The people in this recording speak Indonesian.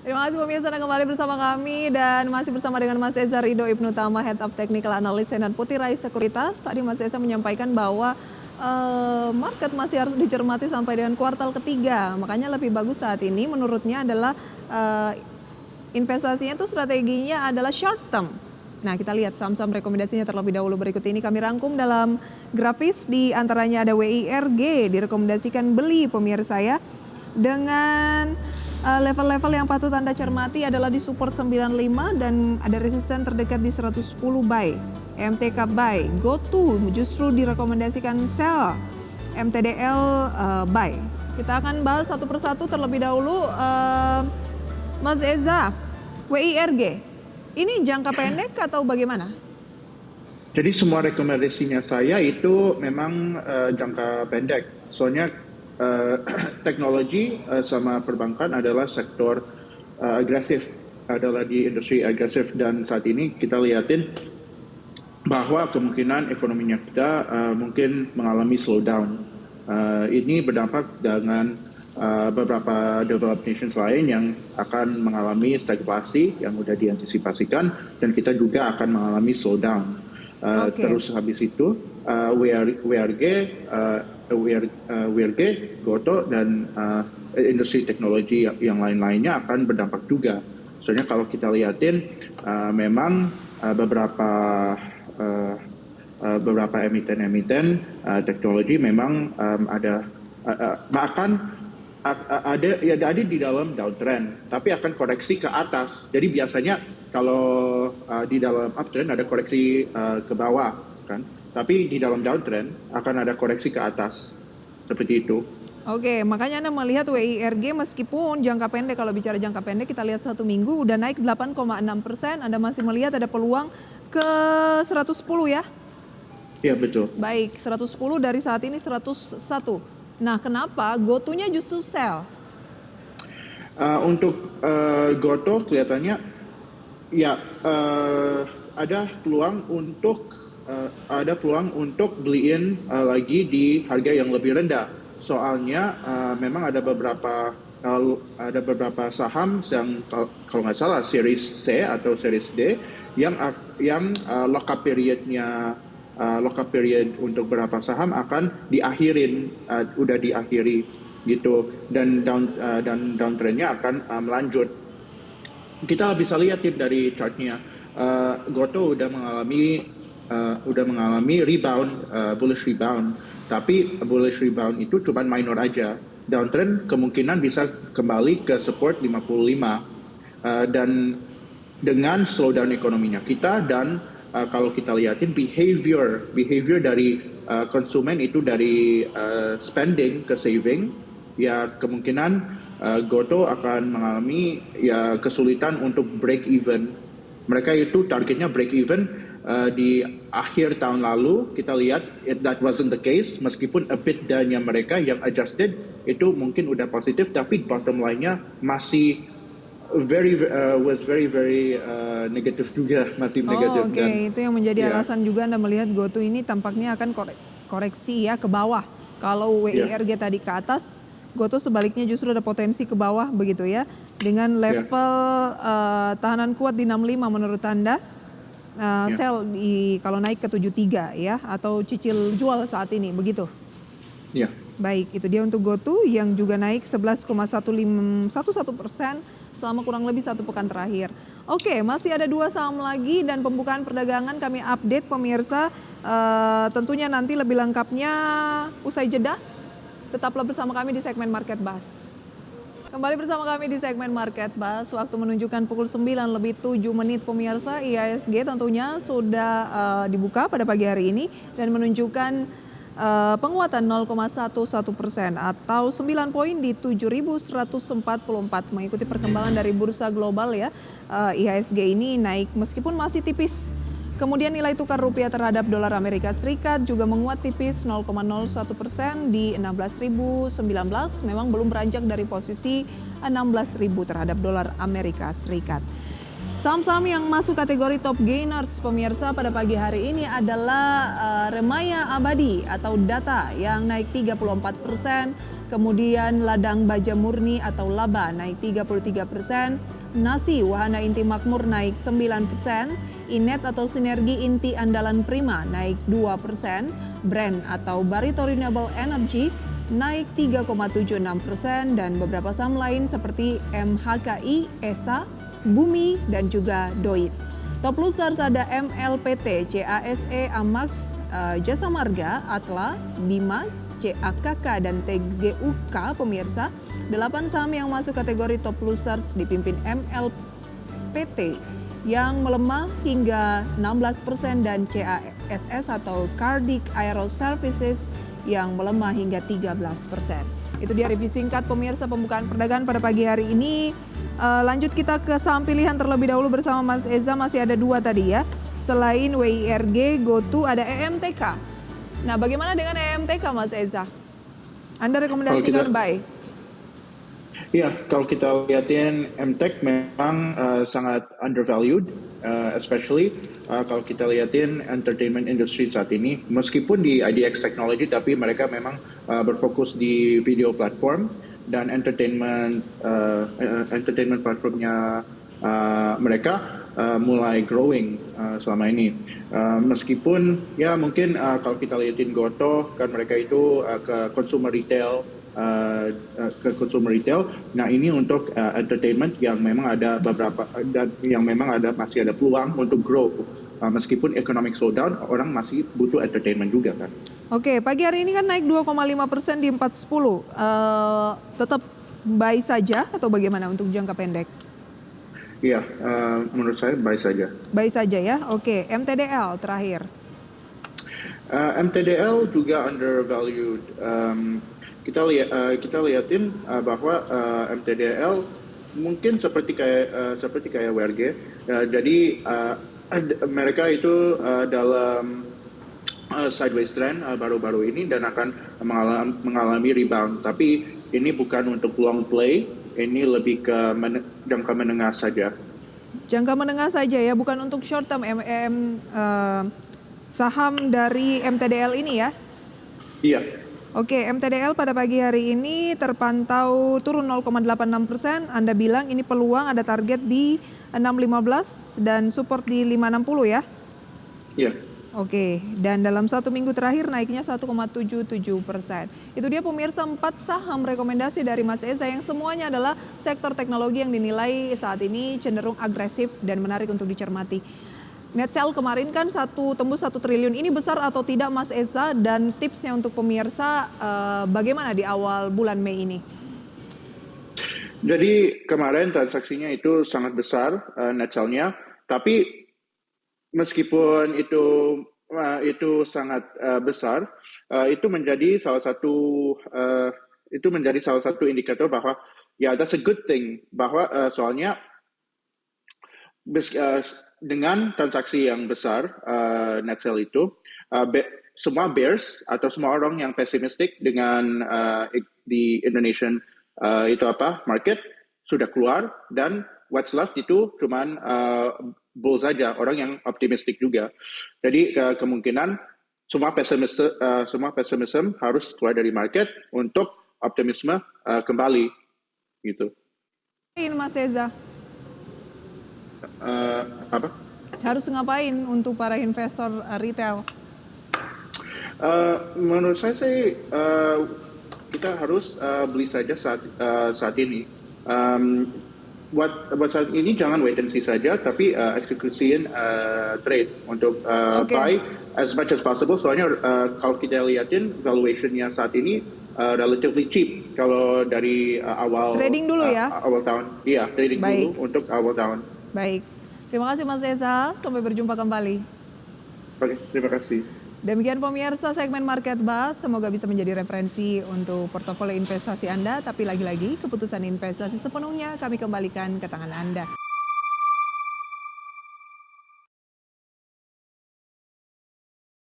Terima kasih pemirsa Anda kembali bersama kami dan masih bersama dengan Mas Eza Ridho Ibnu Tama, Head of Technical Analysis dan Putih Rai Sekuritas. Tadi Mas Eza menyampaikan bahwa market masih harus dicermati sampai dengan kuartal ketiga. Makanya lebih bagus saat ini menurutnya adalah investasinya itu strateginya adalah short term. Nah, kita lihat saham-saham rekomendasinya terlebih dahulu. Berikut ini kami rangkum dalam grafis, di antaranya ada WIRG direkomendasikan beli pemirsa ya. Dengan level-level yang patut Anda cermati adalah di support 95 dan ada resisten terdekat di 110 buy. MTK buy, GoTo justru direkomendasikan sell. MTDL buy. Kita akan bahas satu persatu terlebih dahulu. Mas Eza, WIRG, ini jangka pendek atau bagaimana? Jadi semua rekomendasinya saya itu memang jangka pendek. Soalnya teknologi sama perbankan adalah sektor agresif, adalah di industri agresif, dan saat ini kita lihatin bahwa kemungkinan ekonominya kita mungkin mengalami slowdown. Ini berdampak dengan beberapa developed nations lain yang akan mengalami stagflasi yang mudah diantisipasikan, dan kita juga akan mengalami slowdown. Terus habis itu WRG, GoTo, dan industri teknologi yang lain-lainnya akan berdampak juga. Soalnya kalau kita lihatin memang beberapa emiten teknologi memang ada di dalam downtrend, tapi akan koreksi ke atas. Jadi biasanya kalau di dalam uptrend ada koreksi ke bawah, kan? Tapi di dalam downtrend akan ada koreksi ke atas, seperti itu. Oke, makanya Anda melihat WIRG meskipun jangka pendek, kalau bicara jangka pendek kita lihat 1 minggu udah naik 8,6%, Anda masih melihat ada peluang ke 110 ya? Iya, betul. Baik, 110 dari saat ini 101. Nah, kenapa GoTo-nya justru sell? Untuk GoTo kelihatannya ya ada peluang untuk beliin lagi di harga yang lebih rendah. Soalnya memang ada beberapa saham yang kalau nggak salah series C atau series D yang lock-up period untuk beberapa saham akan udah diakhiri gitu, dan downtrendnya akan melanjut. Kita bisa lihat dari chartnya, GoTo udah mengalami rebound, bullish rebound, tapi bullish rebound itu cuma minor aja. Downtrend kemungkinan bisa kembali ke support 55, dan dengan slowdown ekonominya kita, dan kalau kita lihatin behavior dari konsumen itu dari spending ke saving, ya kemungkinan GoTo akan mengalami ya kesulitan untuk break even. Mereka itu targetnya break even di akhir tahun lalu. Kita lihat that wasn't the case, meskipun EBITDA-nya mereka yang adjusted itu mungkin udah positif, tapi bottom line-nya masih very negatif juga, masih negatif. Oke. Itu yang menjadi alasan juga Anda melihat GoTo ini tampaknya akan koreksi ya ke bawah. Kalau WIRG tadi ke atas, GoTo sebaliknya justru ada potensi ke bawah begitu ya. Dengan level tahanan kuat di 65 menurut Anda, sell kalau naik ke 73 ya, atau cicil jual saat ini begitu? Iya. Baik, itu dia untuk GoTo yang juga naik 11,11% selama kurang lebih 1 pekan terakhir. Oke, masih ada 2 saham lagi dan pembukaan perdagangan kami update pemirsa. Tentunya nanti lebih lengkapnya usai jeda. Tetaplah bersama kami di segmen Market Buzz. Kembali bersama kami di segmen Market Buzz. Waktu menunjukkan pukul 9:07 pemirsa. IHSG tentunya sudah dibuka pada pagi hari ini dan menunjukkan penguatan 0,11% atau 9 poin di 7.144, mengikuti perkembangan dari bursa global ya. IHSG ini naik meskipun masih tipis. Kemudian nilai tukar rupiah terhadap dolar Amerika Serikat juga menguat tipis 0,01% di 16.019, memang belum beranjak dari posisi 16.000 terhadap dolar Amerika Serikat. Saham-saham yang masuk kategori top gainers pemirsa pada pagi hari ini adalah Remaya Abadi atau Data yang naik 34%, Kemudian ladang baja murni atau laba naik 33%, nasi wahana inti makmur naik 9%, Inet atau sinergi inti andalan prima naik 2%, Brand atau Barito Renewable Energy naik 3,76%, dan beberapa saham lain seperti MHKI, ESA, Bumi, dan juga Doit. Top losers ada MLPT, CASE, Amax, Jasa Marga, Atla, Bima, CAKK, dan TGUK. Pemirsa, 8 saham yang masuk kategori top losers dipimpin MLPT yang melemah hingga 16% dan CASS atau Cardiac Aero Services yang melemah hingga 13%. Itu dia review singkat pemirsa pembukaan perdagangan pada pagi hari ini. Lanjut kita ke saham pilihan terlebih dahulu bersama Mas Eza, masih ada 2 tadi ya. Selain WIRG, GoTo, ada EMTK. Nah, bagaimana dengan EMTK Mas Eza? Anda rekomendasikan buy? Iya, kalau kita lihatin MTech memang sangat undervalued, especially kalau kita lihatin entertainment industry saat ini. Meskipun di IDX Technology, tapi mereka memang berfokus di video platform dan entertainment platformnya mereka mulai growing selama ini. Meskipun ya mungkin kalau kita lihatin Goto kan mereka itu ke consumer retail. Nah ini untuk entertainment yang memang ada beberapa dan yang memang masih ada peluang untuk grow. Meskipun economic slowdown, orang masih butuh entertainment juga kan. Oke, pagi hari ini kan naik 2,5% di 410. Tetap buy saja atau bagaimana untuk jangka pendek? Iya, menurut saya buy saja. Buy saja ya. Oke, MTDL terakhir. MTDL juga undervalued. Kita lihatin bahwa MTDL mungkin seperti kayak WRG. Jadi mereka itu dalam sideways trend baru-baru ini dan akan mengalami rebound. Tapi ini bukan untuk long play, ini lebih ke jangka menengah saja. Jangka menengah saja ya, bukan untuk short term. Saham dari MTDL ini ya? Iya. Oke, MTDL pada pagi hari ini terpantau turun 0,86%. Anda bilang ini peluang ada target di 6.15 dan support di 5.60 ya? Iya. Oke, dan dalam 1 minggu terakhir naiknya 1,77%. Itu dia pemirsa 4 saham rekomendasi dari Mas Eza yang semuanya adalah sektor teknologi yang dinilai saat ini cenderung agresif dan menarik untuk dicermati. Net sale kemarin kan tembus 1 triliun. Ini besar atau tidak Mas Eza, dan tipsnya untuk pemirsa bagaimana di awal bulan Mei ini? Jadi kemarin transaksinya itu sangat besar net sale-nya, tapi meskipun itu sangat besar, itu menjadi salah satu indikator bahwa ya that's a good thing, bahwa soalnya dengan transaksi yang besar net sale itu, semua bears atau semua orang yang pesimistik dengan di Indonesian market sudah keluar, dan what's left itu cuman bull saja, orang yang optimistik juga. Jadi kemungkinan semua pesimism harus keluar dari market untuk optimisme kembali gitu. Mas Eza? Apa? Harus ngapain untuk para investor retail? Menurut saya sih kita harus beli saja saat ini. Buat saat ini jangan wait and see saja, tapi execution trade untuk buy as much as possible. Soalnya kalau kita lihatin valuationnya saat ini relatively cheap kalau dari awal trading dulu ya? Awal tahun. Iya, trading dulu untuk awal tahun. Baik, terima kasih Mas Eza, sampai berjumpa kembali. Oke, terima kasih. Demikian pemirsa segmen Market Buzz, semoga bisa menjadi referensi untuk portofolio investasi Anda, tapi lagi-lagi keputusan investasi sepenuhnya kami kembalikan ke tangan Anda.